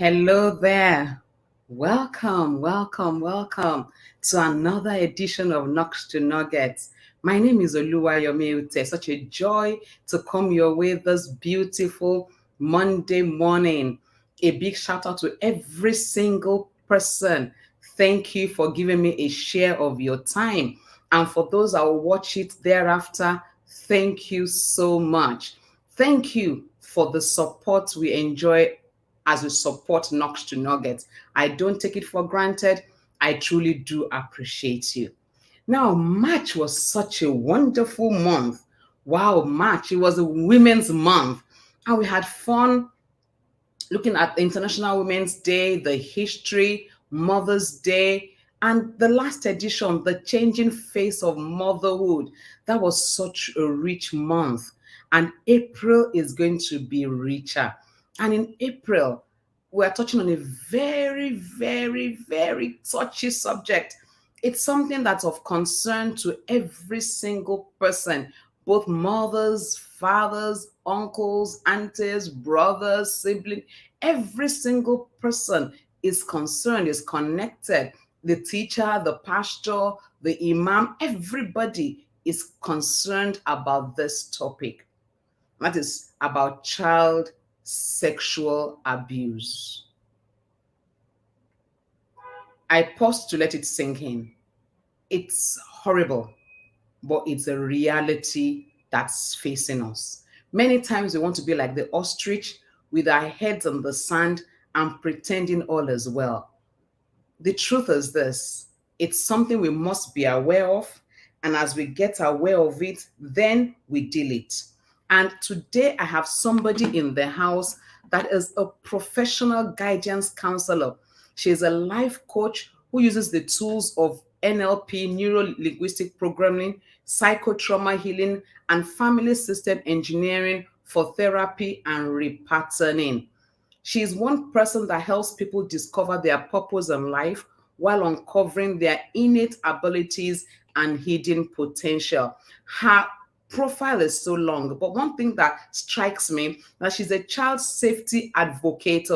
Hello there. Welcome to another edition of Knocks to Nuggets. My name is Oluwayomi Ute. Such a joy to come your way this beautiful Monday morning. A big shout out to every single person. Thank you for giving me a share of your time. And for those that will watch it thereafter, thank you so much. Thank you for the support we enjoy as we support Knox to Nuggets. I don't take it for granted. I truly do appreciate you. Now, March was such a wonderful month. Wow, March, it was a women's month. And we had fun looking at the International Women's Day, the history, Mother's Day, and the last edition, the changing face of motherhood. That was such a rich month. And April is going to be richer. And in April, we're touching on a very touchy subject. It's something that's of concern to every single person, both mothers, fathers, uncles, aunties, brothers, siblings. Every single person is concerned, is connected. The teacher, the pastor, the imam, everybody is concerned about this topic. That is about child sexual abuse. I paused to let it sink in. It's horrible, but it's a reality that's facing us. Many times we want to be like the ostrich with our heads in the sand and pretending all is well. The truth is this: it's something we must be aware of. And as we get aware of it, then we deal it. And today I have somebody in the house that is a professional guidance counselor. She is a life coach who uses the tools of NLP, neuro linguistic programming, psychotrauma healing, and family system engineering for therapy and repatterning. She is one person that helps people discover their purpose in life while uncovering their innate abilities and hidden potential. Her profile is so long, but one thing that strikes me that she's a child safety advocate,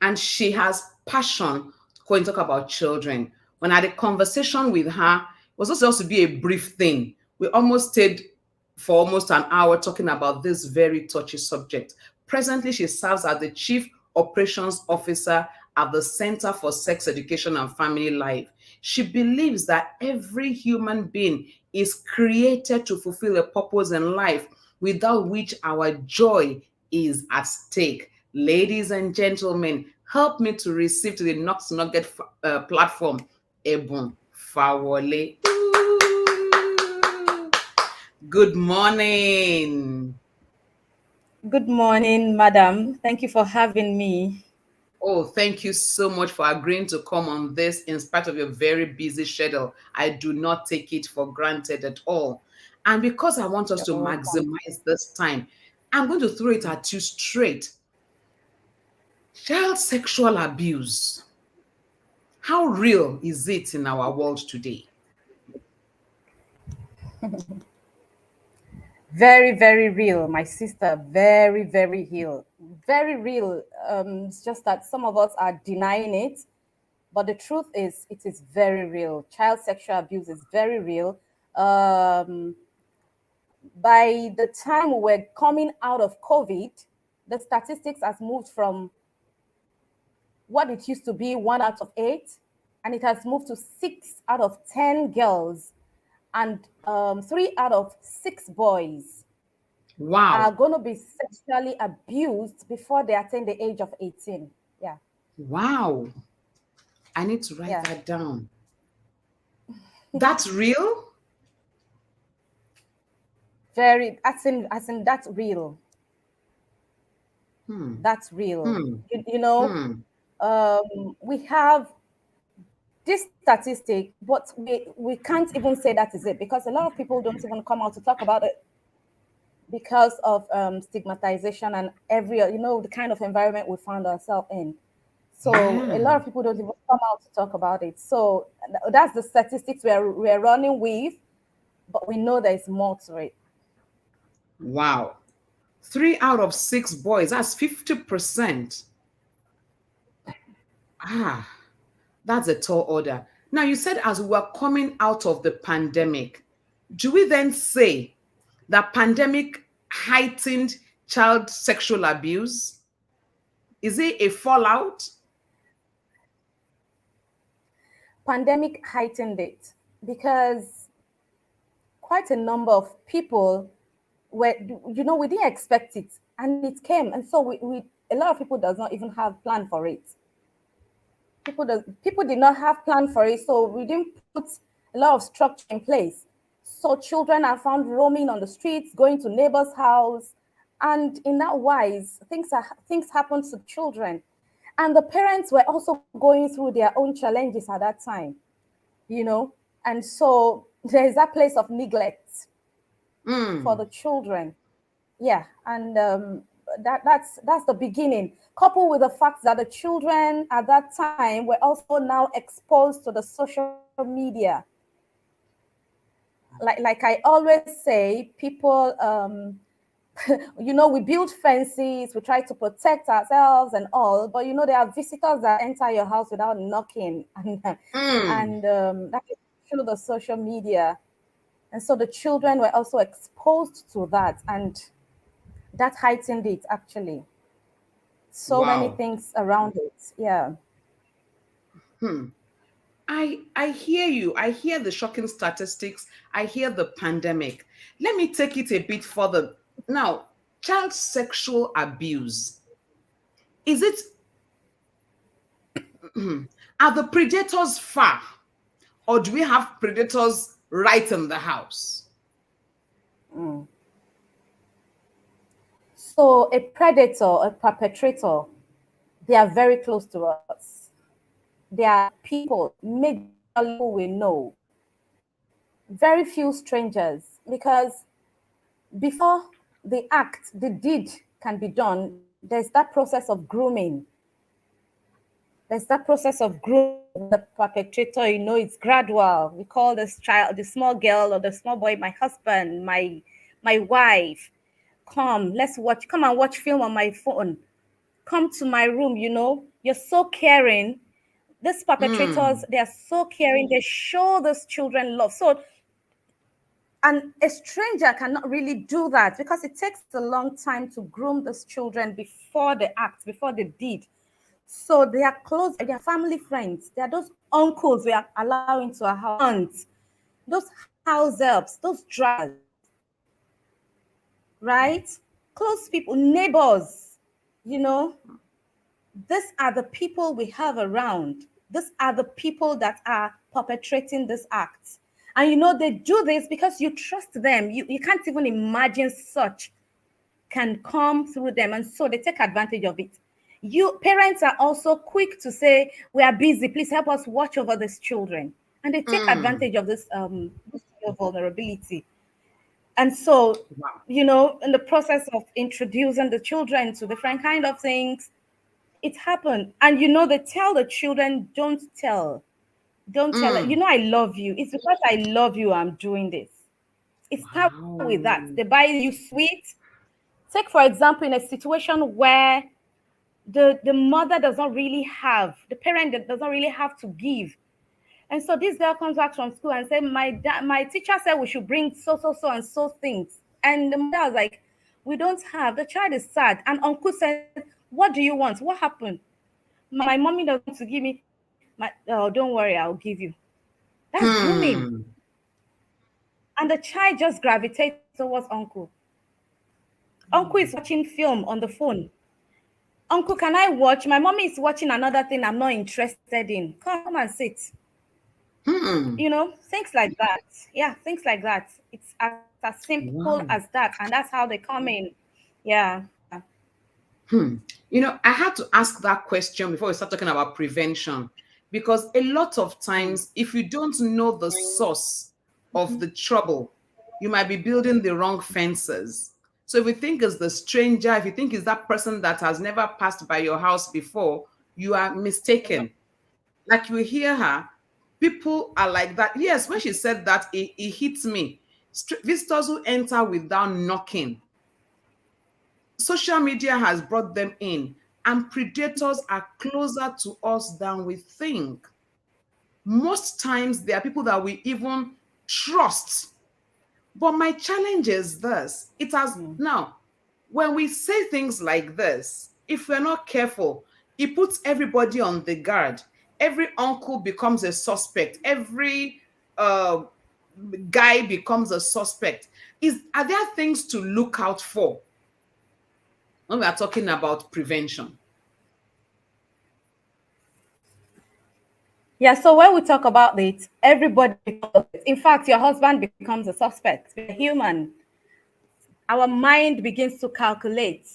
and she has passion when you talk about children. When I had a conversation with her, it was not supposed to be a brief thing. We almost stayed for almost an hour talking about this very touchy subject. Presently, she serves as the Chief Operations Officer at the Center for Sex Education and Family Life. She believes that every human being is created to fulfill a purpose in life without which our joy is at stake. Ladies and gentlemen, help me to receive to the Knox Nugget platform, Ebun Fawole. Good morning. Good morning, madam. Thank you for having me. Oh, thank you so much for agreeing to come on this in spite of your very busy schedule. I do not take it for granted at all. And because I want us to You're welcome. maximize this time, I'm going to throw it at you straight. Child sexual abuse. How real is it in our world today? Very, very real, my sister. Very, very real. Very real. It's just that some of us are denying it, but the truth is, it is very real. Child sexual abuse is very real. Um, by the time we're coming out of COVID, the statistics has moved from what it used to be 1 out of 8, and it has moved to 6 out of 10 girls and 3 out of 6 boys are Wow. going to be sexually abused before they attain the age of 18. Yeah, Wow. I need to write yeah. that down. That's real? Very, as in that's real. Hmm. That's real. Hmm. You know, Hmm. we have this statistic, but we can't even say that is it because a lot of people don't even come out to talk about it because of stigmatization and the kind of environment we found ourselves in. So a Yeah. lot of people don't even come out to talk about it. So that's the statistics we're running with, but we know there's more to it. Wow. 3 out of 6 boys, that's 50%. Ah, that's a tall order. Now, you said as we were coming out of the pandemic, do we then say that pandemic heightened child sexual abuse? Is it a fallout? Pandemic heightened it because quite a number of people were, we didn't expect it and it came. And so we a lot of people does not even have plan for it. People did not have plan for it, so we didn't put a lot of structure in place. So children are found roaming on the streets, going to neighbors' house, and in that wise, things happen to children, and the parents were also going through their own challenges at that time, you know, and so there is that place of neglect for Mm, the children. Yeah, and that's the beginning, coupled with the fact that the children at that time were also now exposed to the social media. Like I always say, people we build fences, we try to protect ourselves and all, but there are visitors that enter your house without knocking mm. and that is through the social media. And so the children were also exposed to that, and that heightened it actually. So many Wow. things around it. Yeah. Hmm. I hear you. I hear the shocking statistics. I hear the pandemic. Let me take it a bit further. Now, child sexual abuse. Is it are the predators far, or do we have predators right in the house? Mm. So a predator, a perpetrator, they are very close to us. They are people, majorly who we know, very few strangers, because before the deed can be done, there's that process of grooming. There's that process of grooming with the perpetrator. It's gradual. We call this child, the small girl or the small boy, my husband, my wife. Come and watch film on my phone. Come to my room. You're so caring. These perpetrators, Mm, they are so caring. They show those children love. So, and a stranger cannot really do that because it takes a long time to groom those children before the act, before the deed. So they are close, they are family friends. They are those uncles we are allowing to our house, aunts, those house helps, those drivers, right? Close people, neighbors, you know, these are the people we have around. These are the people that are perpetrating this act. And they do this because you trust them. You can't even imagine such can come through them. And so they take advantage of it. You parents are also quick to say, we are busy, please help us watch over these children. And they take mm. advantage of this vulnerability. And so, Wow. in the process of introducing the children to different kind of things, it happened. And they tell the children, don't tell it. Mm. I love you. It's because I love you I'm doing this. It starts with that. Wow. They buy you sweet. Take for example, in a situation where the mother does not really have, the parent does not really have to give. And so this girl comes back from school and said, my teacher said we should bring so and so things. And the mother was like, we don't have. The child is sad. And uncle said, what do you want? What happened? My mommy doesn't want to give me my, oh, don't worry, I'll give you. That's grooming. Hmm. And the child just gravitates towards uncle. Uncle is watching film on the phone. Uncle, can I watch? My mommy is watching another thing I'm not interested in. Come and sit. Hmm. Things like that. Yeah, things like that. It's as simple as Wow. that. And that's how they come in. Yeah. Hmm. I had to ask that question before we start talking about prevention because a lot of Mm. times, if you don't know the source of the trouble, you might be building the wrong fences. So if you think it's the stranger, if you think it's that person that has never passed by your house before, you are mistaken. Like you hear her, people are like that. Yes, when she said that, it hits me. Visitors who enter without knocking, social media has brought them in And predators are closer to us than we think. Most times, there are people that we even trust. But my challenge is this: it has now, when we say things like this, if we're not careful, it puts everybody on the guard. Every uncle becomes a suspect. Every uh, guy becomes a suspect. Are there things to look out for when we are talking about prevention? Yeah, so when we talk about it, everybody becomes a suspect. In fact, your husband becomes a suspect. We're human. Our mind begins to calculate.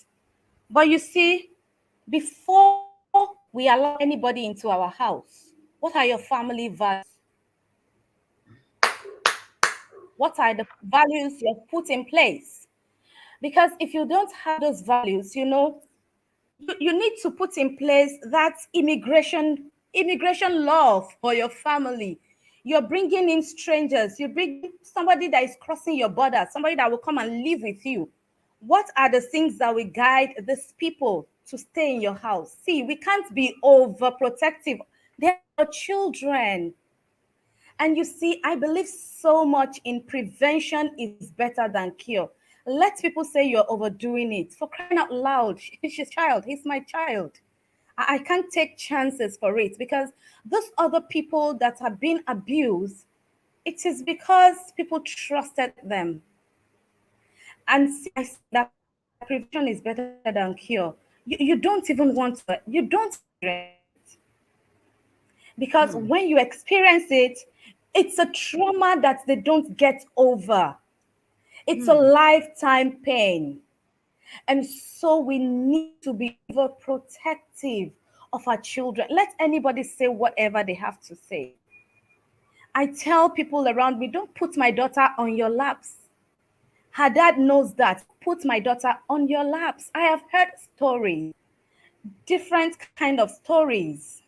But you see, before we allow anybody into our house, what are your family values? What are the values you have put in place? Because if you don't have those values, you need to put in place that immigration law for your family. You're bringing in strangers, you bring somebody that is crossing your border, somebody that will come and live with you. What are the things that will guide these people to stay in your house? See, we can't be overprotective. They're our children. And you see, I believe so much in prevention is better than cure. Let people say you're overdoing it. For crying out loud, she's a child, he's my child. I can't take chances for it, because those other people that have been abused, it is because people trusted them. And see, I say that prevention is better than cure. You don't even want to, you don't experience it. Because Hmm. when you experience it, it's a trauma that they don't get over. It's a Hmm. lifetime pain. And so we need to be overprotective of our children. Let anybody say whatever they have to say. I tell people around me, don't put my daughter on your laps. Her dad knows that. Put my daughter on your laps. I have heard stories, different kind of stories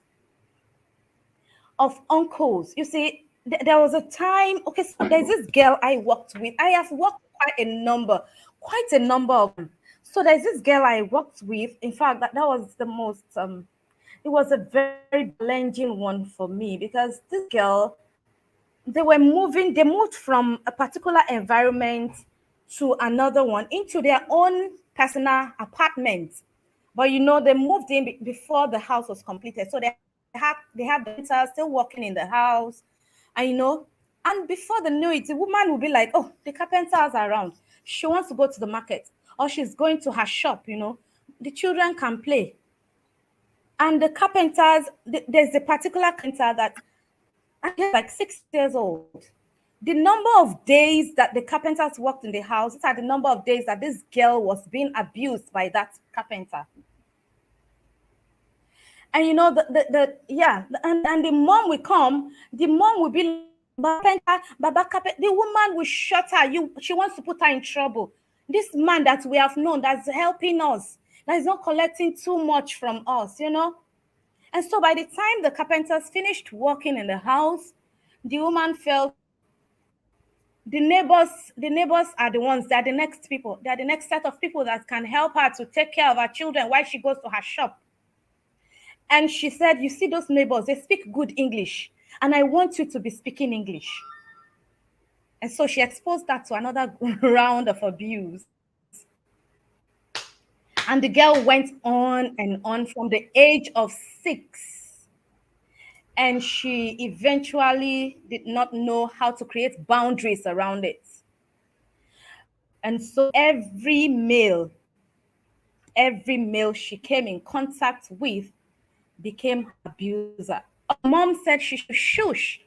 of uncles. You see, there was a time, okay, so there's this girl I worked with. I have worked quite a number of them. So there's this girl I worked with. In fact, that was the most, it was a very challenging one for me, because this girl, they moved from a particular environment to another one into their own personal apartment. But they moved in before the house was completed. So they have the carpenters still working in the house. And and before they knew it, the woman will be like, oh, the carpenters are around. She wants to go to the market, or she's going to her shop. The children can play. And the carpenters, there's a particular carpenter that, and he's like 6 years old. The number of days that the carpenters worked in the house, these are the number of days that this girl was being abused by that carpenter. And and the mom will come, the mom will be like, Baba Carpenter, Baba Carpenter. The woman will shut her. She wants to put her in trouble. This man that we have known, that's helping us, that is not collecting too much from us. And so by the time the carpenters finished working in the house, the woman felt the neighbors are the ones, they're the next people, they're the next set of people that can help her to take care of her children while she goes to her shop. And she said, you see those neighbors, they speak good English, and I want you to be speaking English. And so she exposed that to another round of abuse. And the girl went on and on from the age of 6. And she eventually did not know how to create boundaries around it. And so every male she came in contact with became her abuser. Her mom said she should shush.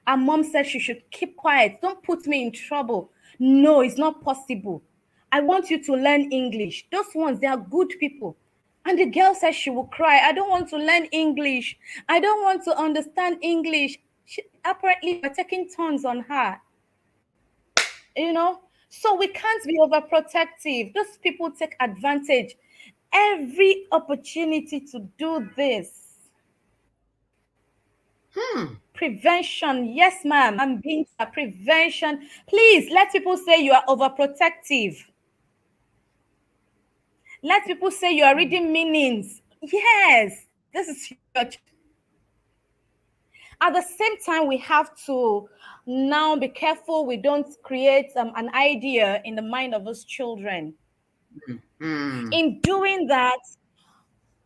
Her mom said she should keep quiet. Don't put me in trouble. No, it's not possible. I want you to learn English. Those ones, they are good people. And the girl said she will cry. I don't want to learn English. I don't want to understand English. Apparently, we're taking turns on her. you know so we can't be overprotective. Those people take advantage every opportunity to do this. Hmm. Prevention, yes ma'am, I'm being a prevention. Please let people say you are overprotective. Let people say you are reading meanings. Yes, this is huge. At the same time, we have to now be careful we don't create an idea in the mind of those children. Hmm. In doing that,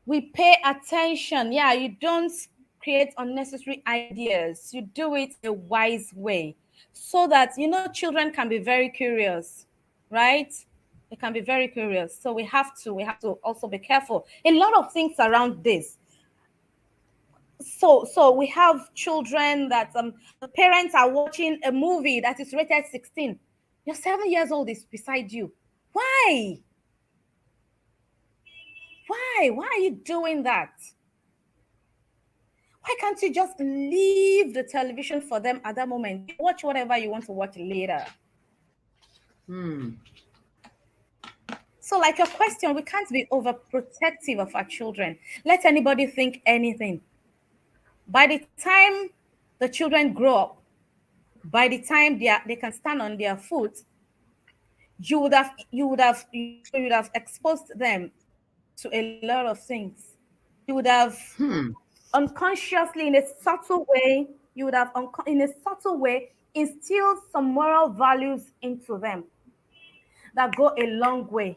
we pay attention. Yeah, you don't create unnecessary ideas. You do it in a wise way so that, children can be very curious, right? They can be very curious. So we have to also be careful. A lot of things around this. So we have children that the parents are watching a movie that is rated 16. Your 7 years old is beside you. Why? Why are you doing that? Why can't you just leave the television for them at that moment? You watch whatever you want to watch later. Hmm. So, like your question, we can't be overprotective of our children. Let anybody think anything. By the time the children grow up, by the time they can stand on their foot, you would have exposed them to a lot of things. You would have Hmm. unconsciously, in a subtle way, in a subtle way, instilled some moral values into them that go a long way.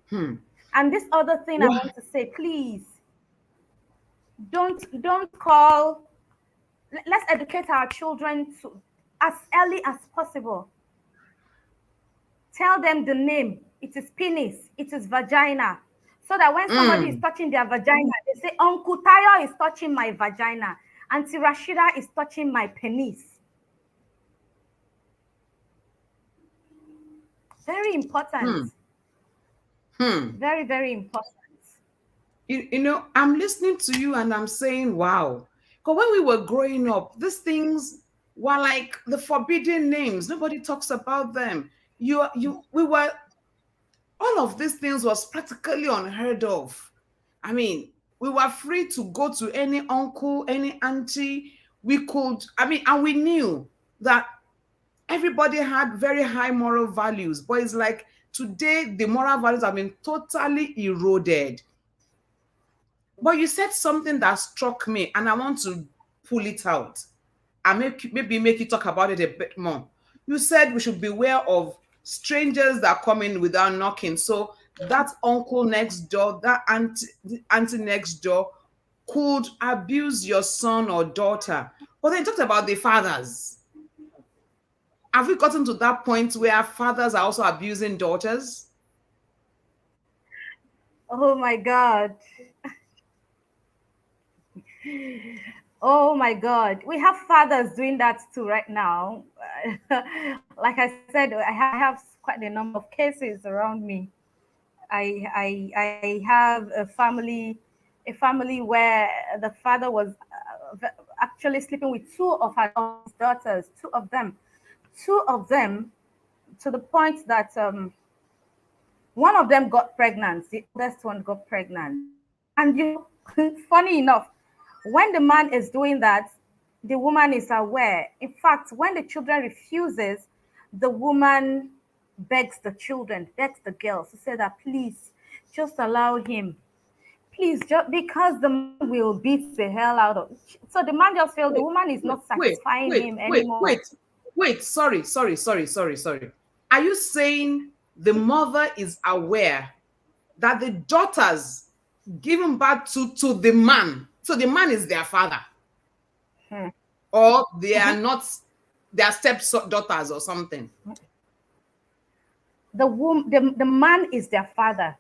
Hmm. And this other thing I Wow. want to say, please don't call. Let's educate our children as early as possible. Tell them the name. It is penis. It is vagina. So that when somebody is Hmm. touching their vagina, they say, Uncle Tayo is touching my vagina. Auntie Rashida is touching my penis. Very important. Hmm. Hmm. Very, very important. I'm listening to you and I'm saying, wow. Because when we were growing up, these things were like the forbidden names. Nobody talks about them. We were, all of these things was practically unheard of. I mean, we were free to go to any uncle, any auntie. We could, I mean, and we knew that everybody had very high moral values. But it's like today, the moral values have been totally eroded. But you said something that struck me, and I want to pull it out and maybe make you talk about it a bit more. You said we should beware of strangers that come in without knocking. So that uncle next door, that auntie next door could abuse your son or daughter. But then you talked about the fathers. Have we gotten to that point where fathers are also abusing daughters? Oh my God. Oh my God. We have fathers doing that too right now. Like I said, I have quite a number of cases around me. I have a family where the father was actually sleeping with two of his daughters, two of them, to the point that one of them got pregnant, the oldest one got pregnant. And funny enough, when the man is doing that, the woman is aware. In fact, when the children refuses, the woman begs the girls to say that please just allow him. Please, just because the man will beat the hell out of. So the man just feels the Wait, woman is wait, not wait, satisfying wait, him wait, anymore. wait, wait. Sorry. Are you saying the mother is aware that the daughters given birth to the man, so the man is their father, Hmm. or they are Mhm. not their step daughters or something? The man is their father.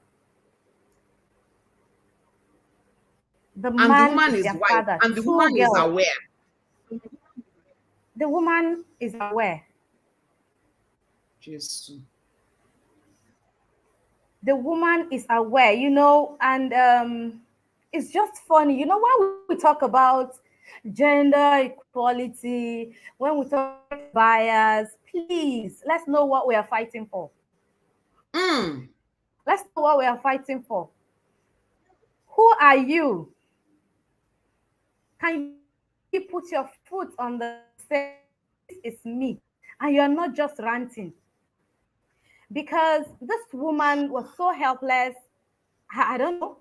The And the man woman is is their white, father. and the woman Two is girls. aware. The woman is aware. Jesus. The woman is aware, and it's just funny, when we talk about gender equality, when we talk about bias, please let's know what we are fighting for. Mm, Let's know what we are fighting for. Who are you? Can you really put your foot on the say this is me, and you're not just ranting? Because this woman was so helpless. I don't know.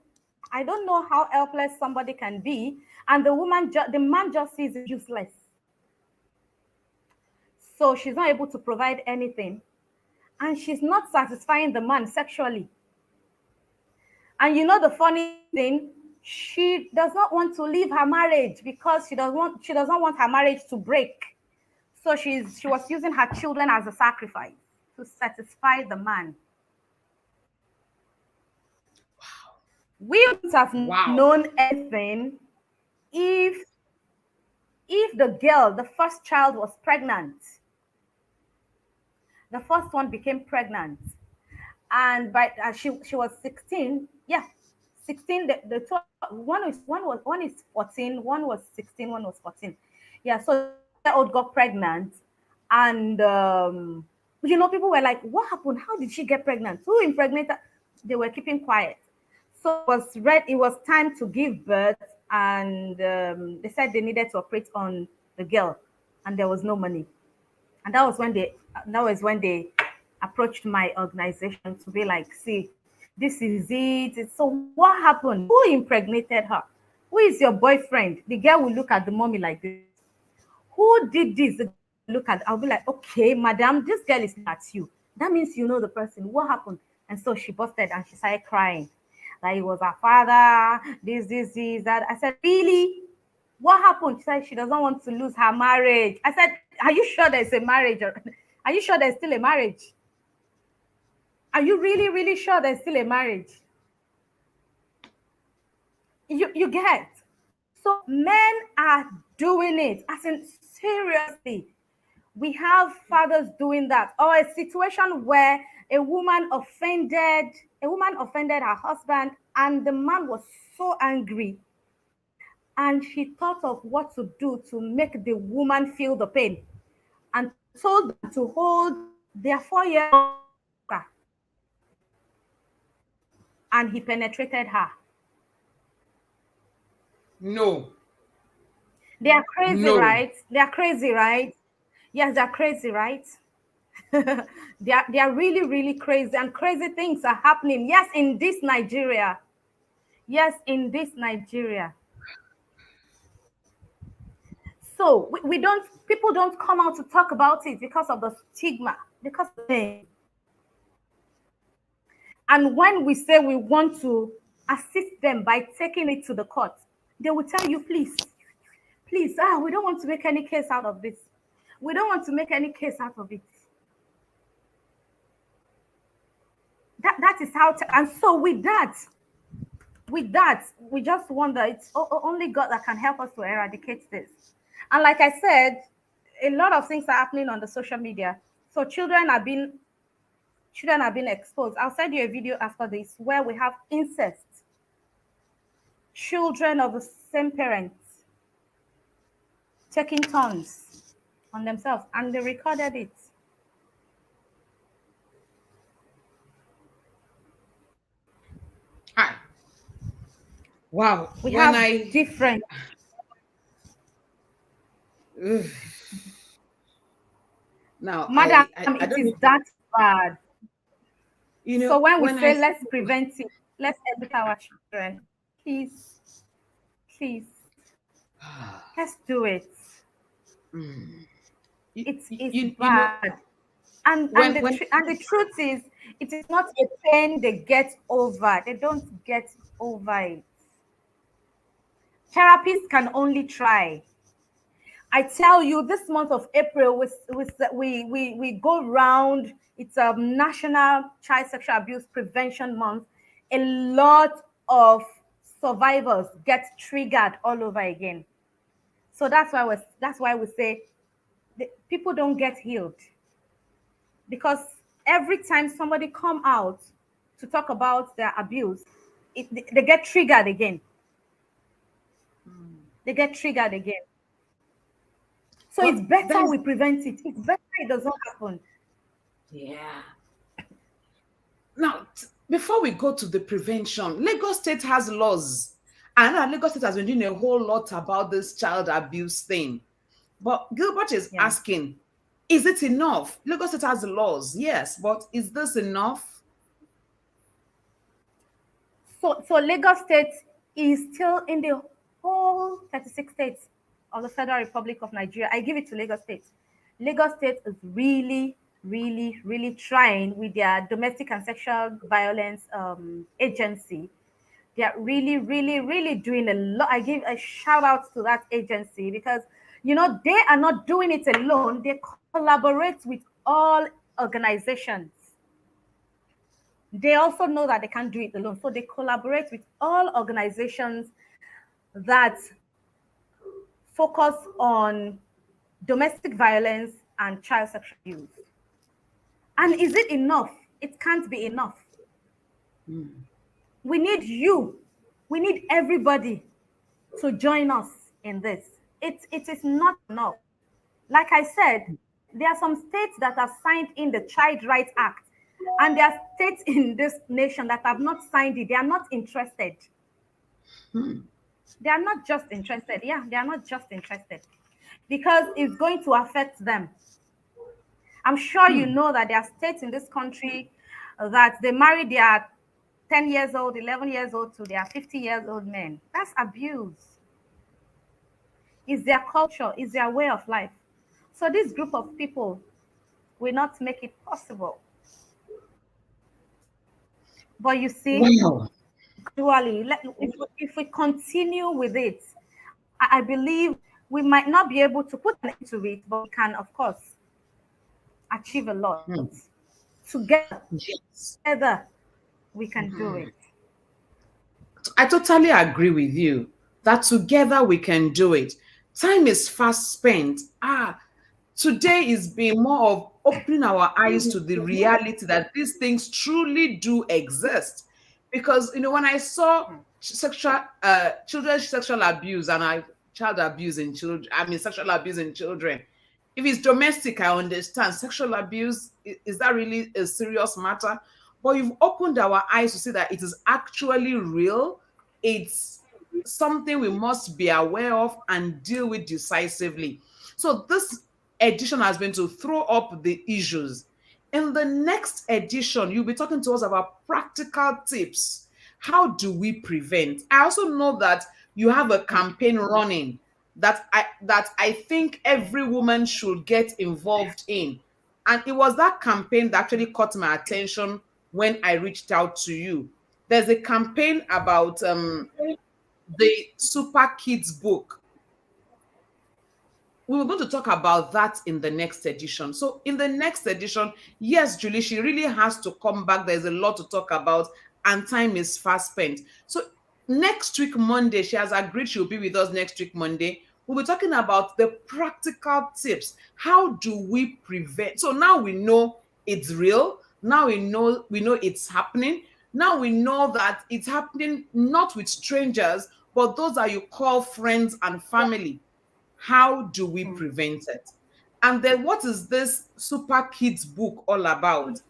I don't know how helpless somebody can be, and the man just sees it useless. So she's not able to provide anything, and she's not satisfying the man sexually. And you know the funny thing, she does not want to leave her marriage because she does not want her marriage to break. So she was using her children as a sacrifice to satisfy the man. We wouldn't have Wow. known anything if the girl, the first child, was pregnant. The first one became pregnant, and by she was 16. Yeah, 16. The two, one is 14. One was 16. One was 14. Yeah, so the 16-year-old got pregnant, and people were like, "What happened? How did she get pregnant? Who impregnated?" They were keeping quiet. So it was time to give birth, and they said they needed to operate on the girl, and there was no money. And that was when they approached my organization to be like, see, this is it. So what happened? Who impregnated her? Who is your boyfriend? The girl will look at the mommy like this. Who did this? The girl will look at, I'll be like, okay, madam, this girl is not you. That means you know the person. What happened? And so she busted and she started crying. Like it was her father, this, that. I said, really? What happened? She said she doesn't want to lose her marriage. I said, are you sure there's a marriage? Are you sure there's still a marriage? Are you really, really sure there's still a marriage? You get. So men are doing it. As in seriously. We have fathers doing that. Or a situation where a woman offended her husband, and the man was so angry, and she thought of what to do to make the woman feel the pain, and told them to hold their 4-year-old daughter, and he penetrated her. No. They are crazy, No. right? They are crazy, right? Yes, they're crazy, right? They are really, really crazy, and crazy things are happening. Yes, in this Nigeria. Yes, in this Nigeria. So we don't people don't come out to talk about it because of the stigma, because of the and when we say we want to assist them by taking it to the court, they will tell you, please, we don't want to make any case out of this. We don't want to make any case out of it. That is how and so with that, we just wonder, it's only God that can help us to eradicate this. And like I said, a lot of things are happening on the social media. So children are being exposed. I'll send you a video after this where we have incest, children of the same parents taking turns on themselves, and they recorded it. Hi. Wow. We When have I different. ugh. Now Madam, I it don't is know. that bad. So when we When I say see let's prevent it, let's educate our children, please, please, let's do it. you, It's you, you know bad. And when when the truth is, it is not a pain they get over. They don't get over it. Therapists can only try. I tell you, this month of April, we go round. It's a National Child Sexual Abuse Prevention Month. A lot of survivors get triggered all over again. So that's why we say people don't get healed, because every time somebody come out to talk about their abuse, they get triggered again. They get triggered again. So it's but better there's we prevent it. It's better it doesn't happen. yeah. Now, before we go to the prevention, Lagos State has laws. I know Lagos State has been doing a whole lot about this child abuse thing. But Gilbert is Yeah. asking, is it enough? Lagos State has laws, yes, but is this enough? So Lagos State is still in the whole 36 states of the Federal Republic of Nigeria. I give it to Lagos State. Lagos State is really, really, really trying with their domestic and sexual violence agency. They are really, really, really doing a lot. I give a shout out to that agency because, they are not doing it alone. They collaborate with all organizations. They also know that they can't do it alone. So they collaborate with all organizations that focus on domestic violence and child sexual abuse. And is it enough? It can't be enough. We need you. We need everybody to join us in this. It is not enough. Like I said, there are some states that have signed in the Child Rights Act, and there are states in this nation that have not signed it. They are not interested. They are not just interested. Yeah, they are not just interested because it's going to affect them. I'm sure you know that there are states in this country that they marry their 10 years old, 11 years old to their 50 years old men. That's abuse. It's their culture, it's their way of life. So this group of people will not make it possible. But you see, Wow. gradually, if we continue with it, I believe we might not be able to put an end to it, but we can, of course, achieve a lot. Together, Yes. together, we can do it. I totally agree with you that together we can do it. Time is fast spent. Today is being more of opening our eyes to the reality that these things truly do exist. Because when I saw children's sexual abuse and child abuse in children, I mean sexual abuse in children. If it's domestic, I understand. Sexual abuse is that really a serious matter? But you've opened our eyes to see that it is actually real. It's something we must be aware of and deal with decisively. So this edition has been to throw up the issues. In the next edition, you'll be talking to us about practical tips. How do we prevent? I also know that you have a campaign running that I think every woman should get involved in. And it was that campaign that actually caught my attention when I reached out to you. There's a campaign about the Super Kids book. We were going to talk about that in the next edition. So, in the next edition, yes, Julie, she really has to come back. There's a lot to talk about, and time is fast spent. So, next week, Monday, she has agreed she'll be with us next week, Monday. We'll be talking about the practical tips. How do we prevent? So, now we know it's real. Now we know it's happening. Now we know that it's happening not with strangers, but those that you call friends and family. How do we prevent it? And then what is this Super Kids book all about?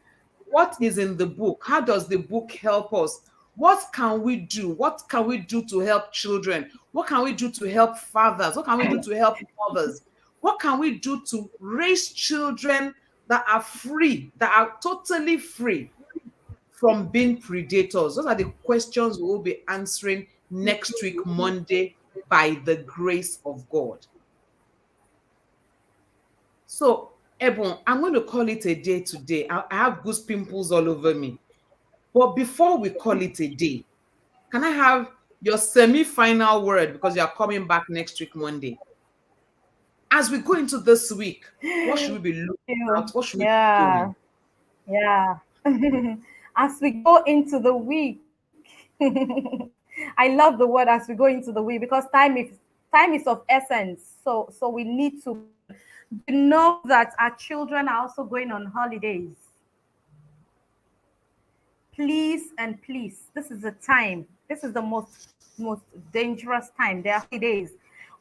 What is in the book? How does the book help us? What can we do? What can we do to help children? What can we do to help fathers? What can we do to help mothers? What can we do to raise children that are free, that are totally free from being predators? Those are the questions we will be answering next week, Monday, by the grace of God. So, Ebon, I'm going to call it a day today. I have goose pimples all over me. But before we call it a day, can I have your semi-final word because you are coming back next week, Monday? As we go into this week, what should we be looking at? What should we be Yeah, doing? yeah. As we go into the week, I love the word as we go into the week because time is of essence. So we need to know that our children are also going on holidays. Please and please, this is the time. This is the most dangerous time. There are holidays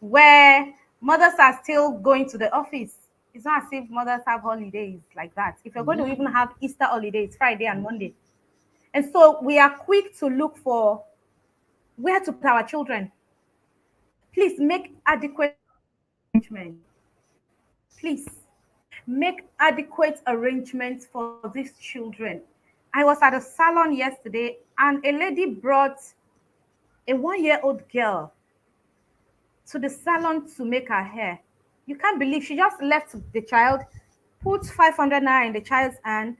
where mothers are still going to the office. It's not as if mothers have holidays like that. If you're going to Yeah. even have Easter holidays, Friday and Monday. And so we are quick to look for where to put our children. Please make adequate arrangements. Please make adequate arrangements for these children. I was at a salon yesterday and a lady brought a 1-year-old girl to the salon to make her hair. You can't believe she just left the child, put 500 naira in the child's hand,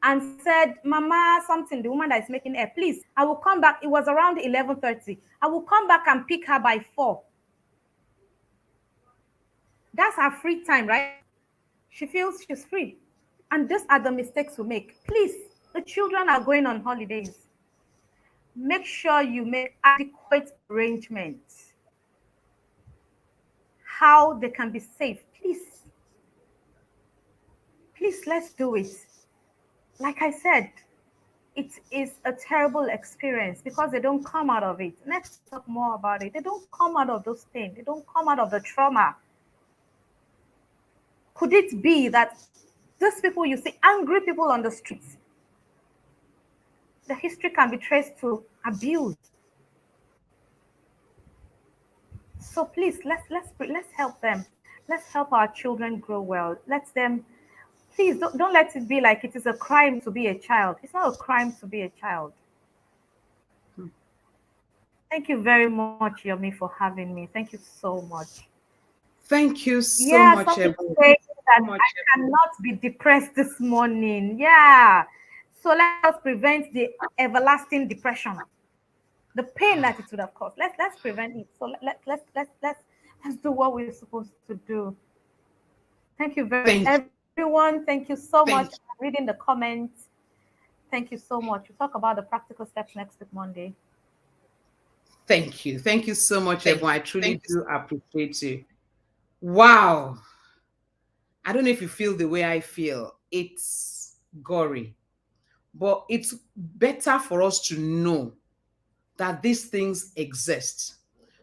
and said, Mama, something, the woman that is making hair, please, I will come back. It was around 11:30. I will come back and pick her by 4. That's her free time, right? She feels she's free. And these are the mistakes we make. Please, the children are going on holidays. Make sure you make adequate arrangements how they can be safe. Please, please, let's do it. Like I said, it is a terrible experience because they don't come out of it. Let's talk more about it. They don't come out of those things. They don't come out of the trauma. Could it be that these people you see, angry people on the streets, the history can be traced to abuse? So please, let's help them. Let's help our children grow well. Let them. Please don't let it be like it is a crime to be a child. It's not a crime to be a child. Thank you very much, Yomi, for having me. Thank you so much. Thank you so Yeah, much, something Ebun. saying So that much, I cannot be depressed this morning. Yeah. So let us prevent the everlasting depression, the pain that it would have caused. Let's prevent it. So let's do what we're supposed to do. Thank you very much, Thank you. everyone. Thank you so much. Thank you. I'm reading the comments. Thank you so much. We'll talk about the practical steps next week, Monday. Thank you. Thank you so much, everyone. I truly do appreciate you. Wow. I don't know if you feel the way I feel. It's gory, but it's better for us to know that these things exist.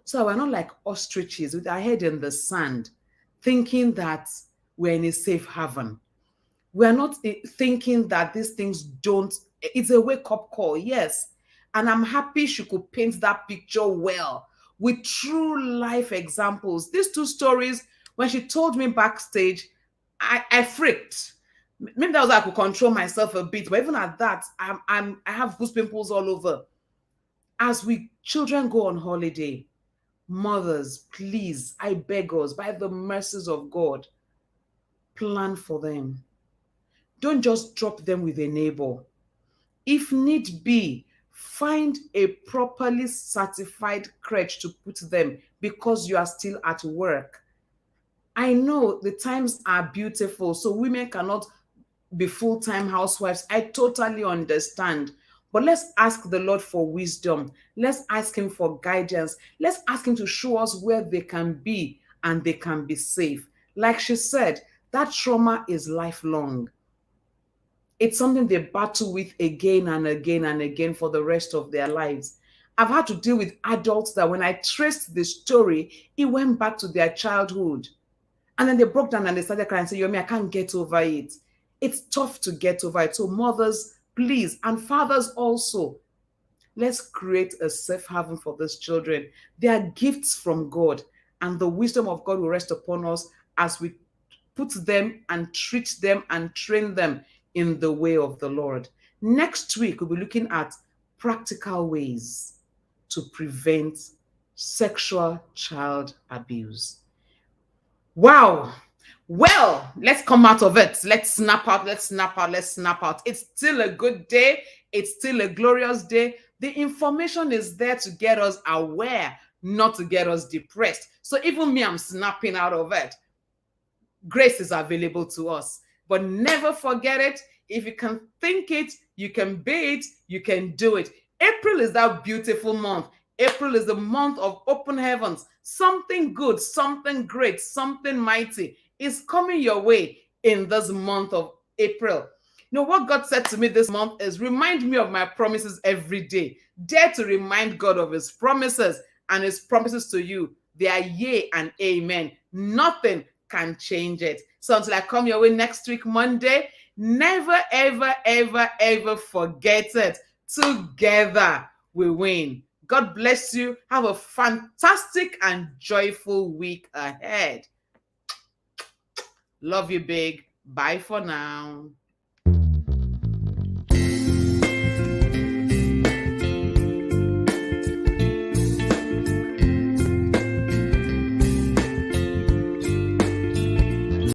So we're not like ostriches with our head in the sand, thinking that we're in a safe haven. We're not thinking that these things don't, it's a wake up call, yes. And I'm happy she could paint that picture well with true life examples. These two stories, when she told me backstage, I freaked. Maybe that was I could control myself a bit, but even at that, I have goose pimples all over. As we children go on holiday, mothers, please, I beg us, by the mercies of God, plan for them. Don't just drop them with a neighbor. If need be, find a properly certified crèche to put them because you are still at work. I know the times are beautiful, so women cannot be full-time housewives. I totally understand. But let's ask the Lord for wisdom. Let's ask Him for guidance. Let's ask Him to show us where they can be and they can be safe. Like she said, that trauma is lifelong. It's something they battle with again and again and again for the rest of their lives. I've had to deal with adults that when I traced the story, it went back to their childhood. And then they broke down and they started crying and said, Yomi, I can't get over it. It's tough to get over it. So mothers, please, and fathers also, let's create a safe haven for these children. They are gifts from God, and the wisdom of God will rest upon us as we put them and treat them and train them in the way of the Lord. Next week, we'll be looking at practical ways to prevent sexual child abuse. Wow. Well, let's come out of it. Let's snap out. Let's snap out. Let's snap out. It's still a good day. It's still a glorious day. The information is there to get us aware, not to get us depressed. So even me, I'm snapping out of it. Grace is available to us. But never forget it. If you can think it, you can be it, you can do it. April is that beautiful month. April is the month of open heavens. Something good, something great, something mighty is coming your way in this month of April. You know what God said to me this month is remind me of my promises every day. Dare to remind God of His promises, and His promises to you, they are yea and amen. Nothing can change it. So until I come your way next week, Monday, never, ever, ever, ever forget it. Together we win. God bless you. Have a fantastic and joyful week ahead. Love you big. Bye for now.